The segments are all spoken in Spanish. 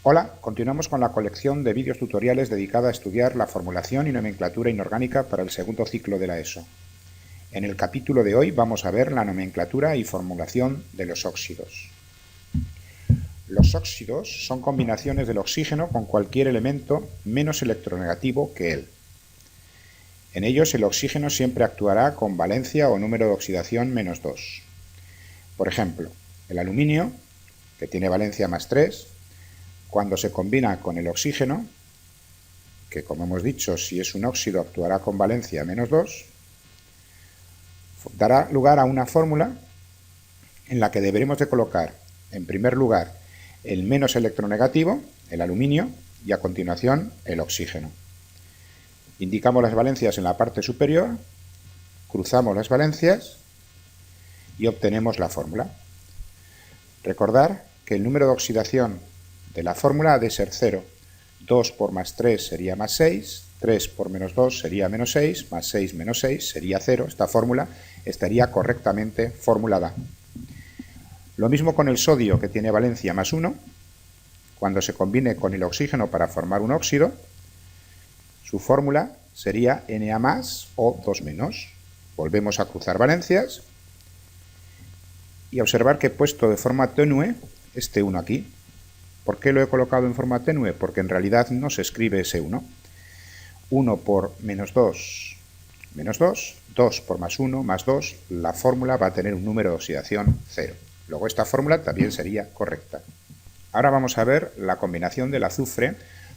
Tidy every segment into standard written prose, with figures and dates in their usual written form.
Hola, continuamos con la colección de vídeos tutoriales dedicada a estudiar la formulación y nomenclatura inorgánica para el segundo ciclo de la ESO. En el capítulo de hoy vamos a ver la nomenclatura y formulación de los óxidos. Los óxidos son combinaciones del oxígeno con cualquier elemento menos electronegativo que él. En ellos el oxígeno siempre actuará con valencia o número de oxidación -2. Por ejemplo, el aluminio, que tiene valencia +3, cuando se combina con el oxígeno, que como hemos dicho, si es un óxido actuará con valencia -2, dará lugar a una fórmula en la que deberemos de colocar, en primer lugar, el menos electronegativo, el aluminio, y a continuación el oxígeno. Indicamos las valencias en la parte superior, cruzamos las valencias y obtenemos la fórmula. Recordar que el número de oxidación de la fórmula ha de ser 0. 2 por +3 sería +6, 3 por -2 sería -6, +6 menos 6 sería 0. Esta fórmula estaría correctamente formulada. Lo mismo con el sodio, que tiene valencia +1. Cuando se combine con el oxígeno para formar un óxido, su fórmula sería Na+ o 2-. Volvemos a cruzar valencias y observar que he puesto de forma tenue este 1 aquí. ¿Por qué lo he colocado en forma tenue? Porque en realidad no se escribe ese 1. 1 por -2, -2, 2 por +1, +2, la fórmula va a tener un número de oxidación 0. Luego esta fórmula también sería correcta. Ahora vamos a ver la combinación del azufre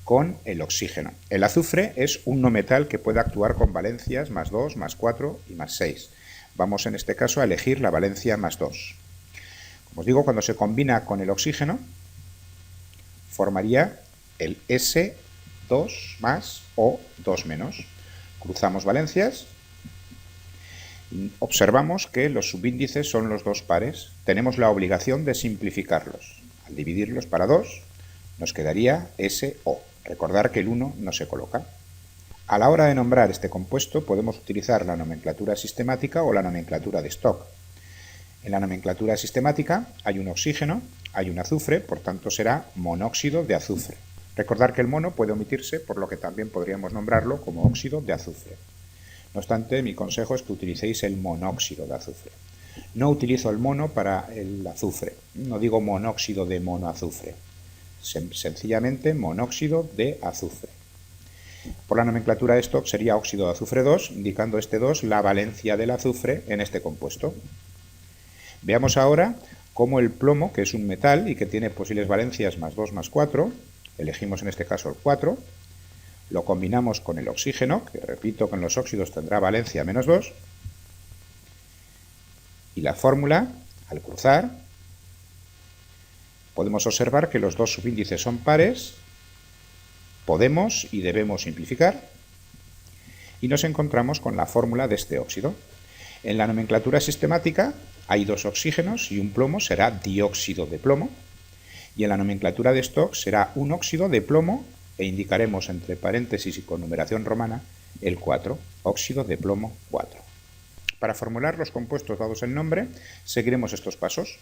con el oxígeno. El azufre es un no metal que puede actuar con valencias +2, +4 y +6. Vamos en este caso a elegir la valencia +2. Como os digo, cuando se combina con el oxígeno, formaría el S2+ o 2-. Cruzamos valencias y observamos que los subíndices son los dos pares. Tenemos la obligación de simplificarlos. Al dividirlos para 2, nos quedaría SO. Recordar que el 1 no se coloca. A la hora de nombrar este compuesto podemos utilizar la nomenclatura sistemática o la nomenclatura de Stock. En la nomenclatura sistemática hay un oxígeno, hay un azufre, por tanto será monóxido de azufre. Recordar que el mono puede omitirse, por lo que también podríamos nombrarlo como óxido de azufre. No obstante, mi consejo es que utilicéis el monóxido de azufre. No utilizo el mono para el azufre, no digo monóxido de monoazufre, sencillamente monóxido de azufre. Por la nomenclatura de Stock sería óxido de azufre 2, indicando este 2 la valencia del azufre en este compuesto. Veamos ahora cómo el plomo, que es un metal y que tiene posibles valencias +2, +4, elegimos en este caso el 4, lo combinamos con el oxígeno, que repito que en los óxidos tendrá valencia -2, y la fórmula, al cruzar, podemos observar que los dos subíndices son pares, podemos y debemos simplificar, y nos encontramos con la fórmula de este óxido. En la nomenclatura sistemática hay dos oxígenos y un plomo será dióxido de plomo, y en la nomenclatura de Stock será un óxido de plomo e indicaremos entre paréntesis y con numeración romana el 4, óxido de plomo 4. Para formular los compuestos dados el nombre, seguiremos estos pasos.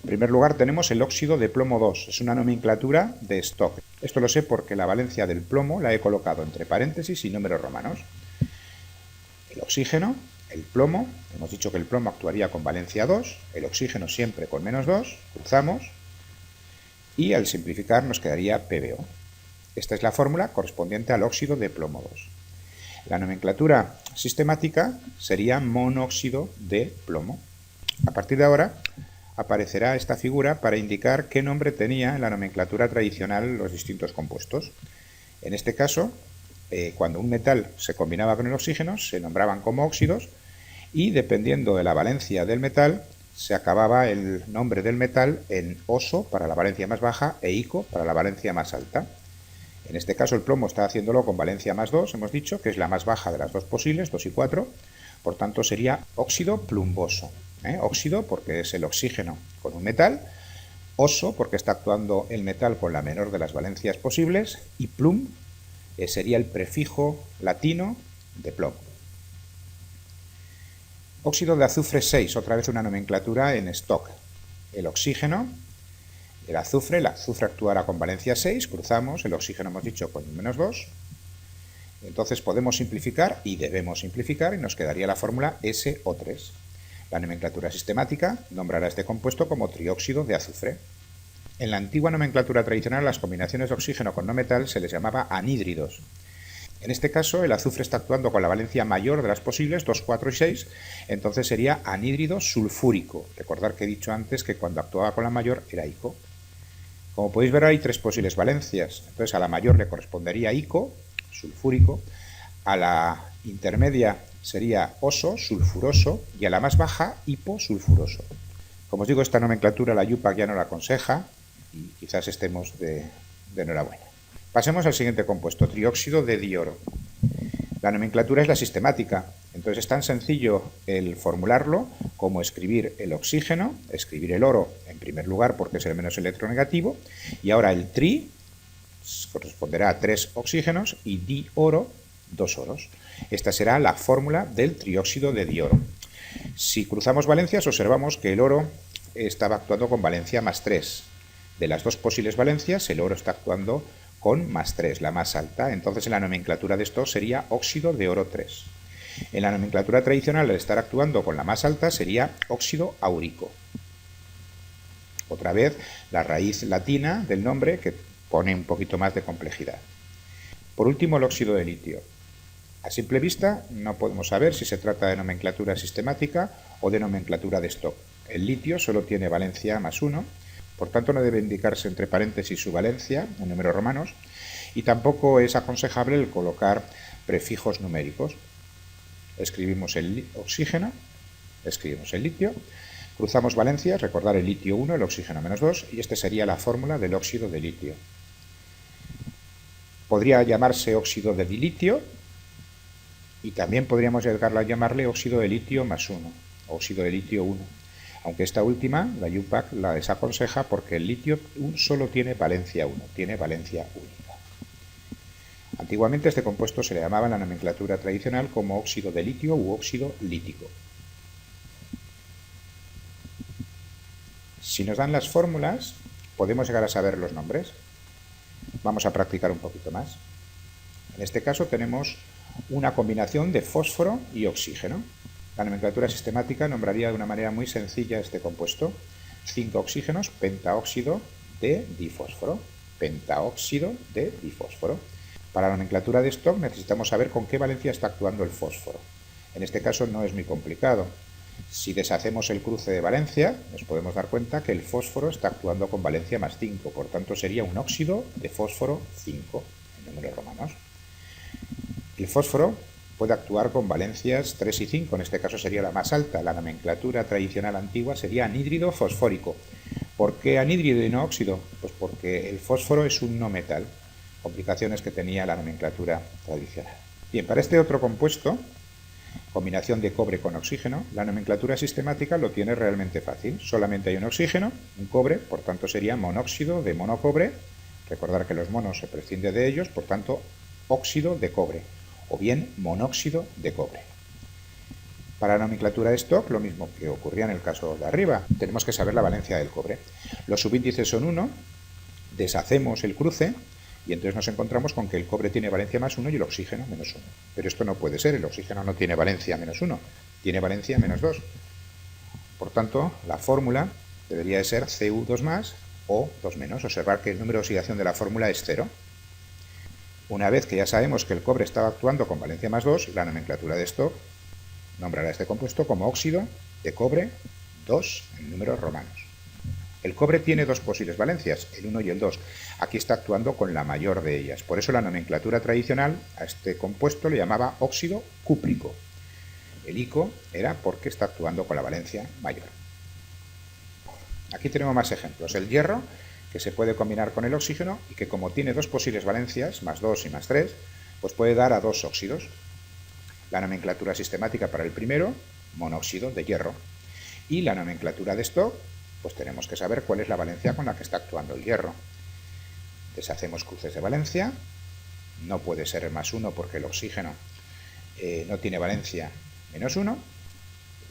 En primer lugar tenemos el óxido de plomo 2, es una nomenclatura de Stock. Esto lo sé porque la valencia del plomo la he colocado entre paréntesis y números romanos. El oxígeno, el plomo, hemos dicho que el plomo actuaría con valencia 2, el oxígeno siempre con -2, cruzamos y al simplificar nos quedaría PbO. Esta es la fórmula correspondiente al óxido de plomo 2. La nomenclatura sistemática sería monóxido de plomo. A partir de ahora aparecerá esta figura para indicar qué nombre tenía en la nomenclatura tradicional los distintos compuestos. En este caso, cuando un metal se combinaba con el oxígeno, se nombraban como óxidos y dependiendo de la valencia del metal, se acababa el nombre del metal en oso para la valencia más baja e ico para la valencia más alta. En este caso el plomo está haciéndolo con valencia +2, hemos dicho, que es la más baja de las dos posibles, 2 y 4, por tanto sería óxido plumboso. Óxido porque es el oxígeno con un metal, oso porque está actuando el metal con la menor de las valencias posibles, y plum sería el prefijo latino de plomo. Óxido de azufre 6, otra vez una nomenclatura en Stock. El oxígeno, el azufre actuará con valencia 6, cruzamos, el oxígeno hemos dicho con menos 2, entonces podemos simplificar y debemos simplificar y nos quedaría la fórmula SO3. La nomenclatura sistemática nombrará este compuesto como trióxido de azufre. En la antigua nomenclatura tradicional, las combinaciones de oxígeno con no metal se les llamaba anhídridos. En este caso, el azufre está actuando con la valencia mayor de las posibles, 2, 4 y 6, entonces sería anhídrido sulfúrico. Recordad que he dicho antes que cuando actuaba con la mayor era ico. Como podéis ver, hay 3 posibles valencias, entonces a la mayor le correspondería ico, sulfúrico, a la intermedia sería oso, sulfuroso, y a la más baja, hiposulfuroso. Como os digo, esta nomenclatura la IUPAC ya no la aconseja y quizás estemos de enhorabuena. Pasemos al siguiente compuesto, trióxido de dioro. La nomenclatura es la sistemática, entonces es tan sencillo el formularlo como escribir el oxígeno, escribir el oro en primer lugar porque es el menos electronegativo, y ahora el tri corresponderá a 3 oxígenos y dioro, 2 oros. Esta será la fórmula del trióxido de dioro. Si cruzamos valencias, observamos que el oro estaba actuando con valencia más 3. De las 2 posibles valencias, el oro está actuando con más 3, la más alta. Entonces, en la nomenclatura de esto sería óxido de oro 3. En la nomenclatura tradicional, al estar actuando con la más alta, sería óxido áurico. Otra vez, la raíz latina del nombre que pone un poquito más de complejidad. Por último, el óxido de litio. A simple vista no podemos saber si se trata de nomenclatura sistemática o de nomenclatura de stock. El litio solo tiene valencia más 1, por tanto no debe indicarse entre paréntesis su valencia en números romanos y tampoco es aconsejable el colocar prefijos numéricos. Escribimos el oxígeno, escribimos el litio, cruzamos valencias, recordar el litio 1, el oxígeno menos 2, y esta sería la fórmula del óxido de litio. Podría llamarse óxido de dilitio y también podríamos llegar a llamarle óxido de litio más 1, óxido de litio 1. Aunque esta última, la IUPAC, la desaconseja porque el litio solo tiene valencia 1, tiene valencia única. Antiguamente este compuesto se le llamaba en la nomenclatura tradicional como óxido de litio u óxido lítico. Si nos dan las fórmulas, podemos llegar a saber los nombres. Vamos a practicar un poquito más. En este caso tenemos una combinación de fósforo y oxígeno. La nomenclatura sistemática nombraría de una manera muy sencilla este compuesto. 5 oxígenos, pentaóxido de difósforo. Pentaóxido de difósforo. Para la nomenclatura de stock necesitamos saber con qué valencia está actuando el fósforo. En este caso no es muy complicado. Si deshacemos el cruce de valencia, nos podemos dar cuenta que el fósforo está actuando con valencia más 5, por tanto sería un óxido de fósforo 5, en números romanos. El fósforo puede actuar con valencias 3 y 5, en este caso sería la más alta. La nomenclatura tradicional antigua sería anhídrido fosfórico. ¿Por qué anhídrido y no óxido? Pues porque el fósforo es un no metal, complicaciones que tenía la nomenclatura tradicional. Bien, para este otro compuesto, combinación de cobre con oxígeno, la nomenclatura sistemática lo tiene realmente fácil. Solamente hay un oxígeno, un cobre, por tanto sería monóxido de monocobre. Recordar que los monos se prescinde de ellos, por tanto, óxido de cobre, o bien monóxido de cobre. Para la nomenclatura de stock, lo mismo que ocurría en el caso de arriba, tenemos que saber la valencia del cobre. Los subíndices son 1, deshacemos el cruce, y entonces nos encontramos con que el cobre tiene valencia más 1 y el oxígeno menos 1. Pero esto no puede ser, el oxígeno no tiene valencia menos 1, tiene valencia menos 2. Por tanto, la fórmula debería de ser Cu2 más o 2 menos. Observar que el número de oxidación de la fórmula es 0. Una vez que ya sabemos que el cobre estaba actuando con valencia más 2, la nomenclatura de stock nombrará este compuesto como óxido de cobre 2 en números romanos. El cobre tiene 2 posibles valencias, el 1 y el 2. Aquí está actuando con la mayor de ellas. Por eso la nomenclatura tradicional a este compuesto le llamaba óxido cúprico. El ico era porque está actuando con la valencia mayor. Aquí tenemos más ejemplos. El hierro, que se puede combinar con el oxígeno y que como tiene 2 posibles valencias, más 2 y más 3, pues puede dar a 2 óxidos. La nomenclatura sistemática para el primero, monóxido de hierro. Y la nomenclatura de stock, pues tenemos que saber cuál es la valencia con la que está actuando el hierro. Deshacemos cruces de valencia, no puede ser el más 1 porque el oxígeno no tiene valencia menos 1,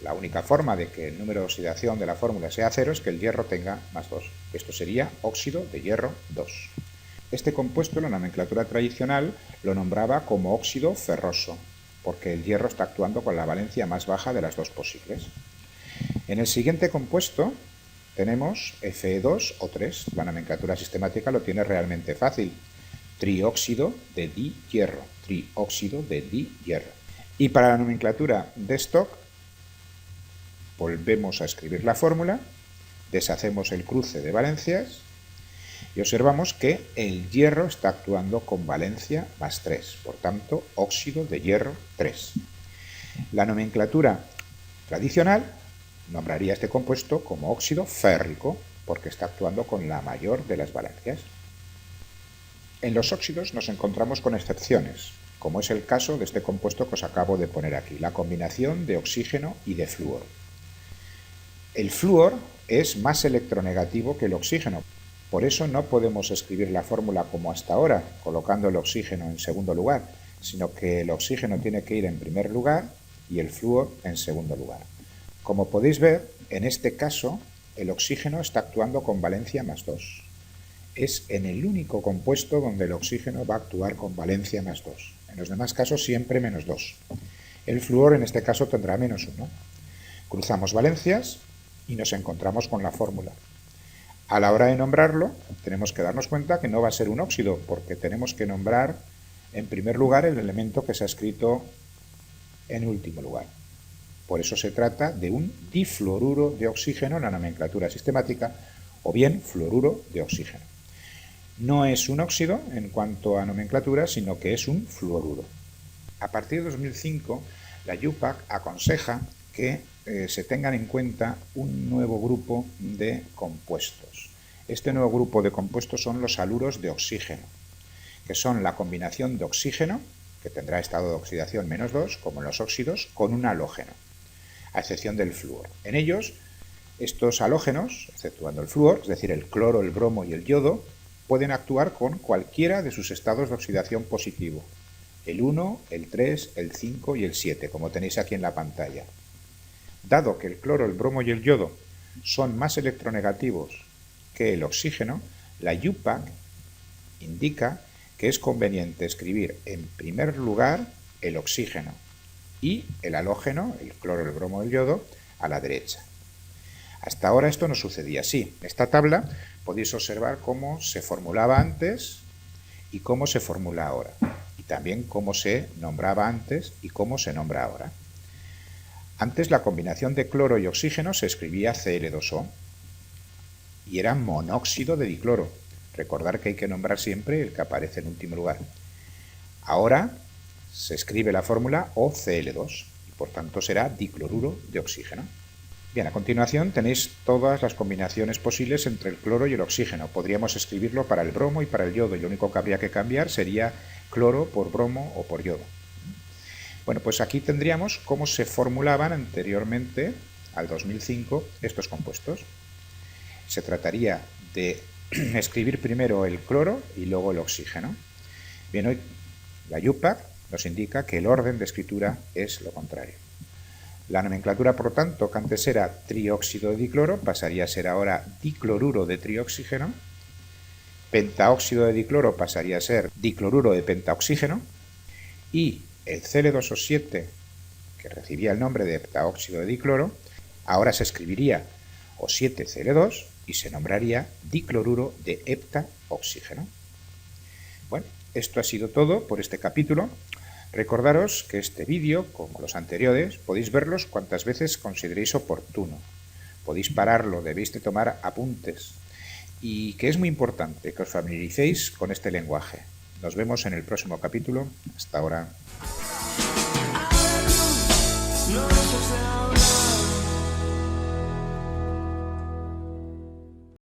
La única forma de que el número de oxidación de la fórmula sea 0 es que el hierro tenga más 2. Esto sería óxido de hierro 2. Este compuesto, en la nomenclatura tradicional, lo nombraba como óxido ferroso, porque el hierro está actuando con la valencia más baja de las dos posibles. En el siguiente compuesto tenemos Fe2 o 3. La nomenclatura sistemática lo tiene realmente fácil. Trióxido de dihierro. Trióxido de dihierro. Y para la nomenclatura de stock, volvemos a escribir la fórmula, deshacemos el cruce de valencias y observamos que el hierro está actuando con valencia más 3, por tanto, óxido de hierro 3. La nomenclatura tradicional nombraría este compuesto como óxido férrico, porque está actuando con la mayor de las valencias. En los óxidos nos encontramos con excepciones, como es el caso de este compuesto que os acabo de poner aquí, la combinación de oxígeno y de flúor. El flúor es más electronegativo que el oxígeno, por eso no podemos escribir la fórmula como hasta ahora, colocando el oxígeno en segundo lugar, sino que el oxígeno tiene que ir en primer lugar y el flúor en segundo lugar. Como podéis ver, en este caso, el oxígeno está actuando con valencia más 2. Es en el único compuesto donde el oxígeno va a actuar con valencia más 2. En los demás casos siempre menos 2. El flúor en este caso tendrá menos 1. Cruzamos valencias y nos encontramos con la fórmula. A la hora de nombrarlo, tenemos que darnos cuenta que no va a ser un óxido, porque tenemos que nombrar en primer lugar el elemento que se ha escrito en último lugar. Por eso se trata de un difluoruro de oxígeno en la nomenclatura sistemática, o bien fluoruro de oxígeno. No es un óxido en cuanto a nomenclatura, sino que es un fluoruro. A partir de 2005, la IUPAC aconseja que se tengan en cuenta un nuevo grupo de compuestos. Este nuevo grupo de compuestos son los haluros de oxígeno, que son la combinación de oxígeno, que tendrá estado de oxidación menos 2, como en los óxidos, con un halógeno, a excepción del flúor. En ellos, estos halógenos, exceptuando el flúor, es decir, el cloro, el bromo y el yodo, pueden actuar con cualquiera de sus estados de oxidación positivo, el 1, el 3, el 5 y el 7, como tenéis aquí en la pantalla. Dado que el cloro, el bromo y el yodo son más electronegativos que el oxígeno, la IUPAC indica que es conveniente escribir en primer lugar el oxígeno y el halógeno, el cloro, el bromo y el yodo, a la derecha. Hasta ahora esto no sucedía así. En esta tabla podéis observar cómo se formulaba antes y cómo se formula ahora, y también cómo se nombraba antes y cómo se nombra ahora. Antes la combinación de cloro y oxígeno se escribía Cl2O y era monóxido de dicloro. Recordar que hay que nombrar siempre el que aparece en último lugar. Ahora se escribe la fórmula OCl2 y por tanto será dicloruro de oxígeno. Bien, a continuación tenéis todas las combinaciones posibles entre el cloro y el oxígeno. Podríamos escribirlo para el bromo y para el yodo y lo único que habría que cambiar sería cloro por bromo o por yodo. Bueno, pues aquí tendríamos cómo se formulaban anteriormente, al 2005, estos compuestos. Se trataría de escribir primero el cloro y luego el oxígeno. Bien, hoy la IUPAC nos indica que el orden de escritura es lo contrario. La nomenclatura, por lo tanto, que antes era trióxido de dicloro, pasaría a ser ahora dicloruro de trioxígeno. Pentaóxido de dicloro pasaría a ser dicloruro de pentaoxígeno. Y el Cl2O7, que recibía el nombre de heptaóxido de dicloro, ahora se escribiría O7Cl2 y se nombraría dicloruro de heptaoxígeno. Bueno, esto ha sido todo por este capítulo. Recordaros que este vídeo, como los anteriores, podéis verlos cuantas veces consideréis oportuno. Podéis pararlo, debéis de tomar apuntes. Y que es muy importante que os familiaricéis con este lenguaje. Nos vemos en el próximo capítulo. Hasta ahora.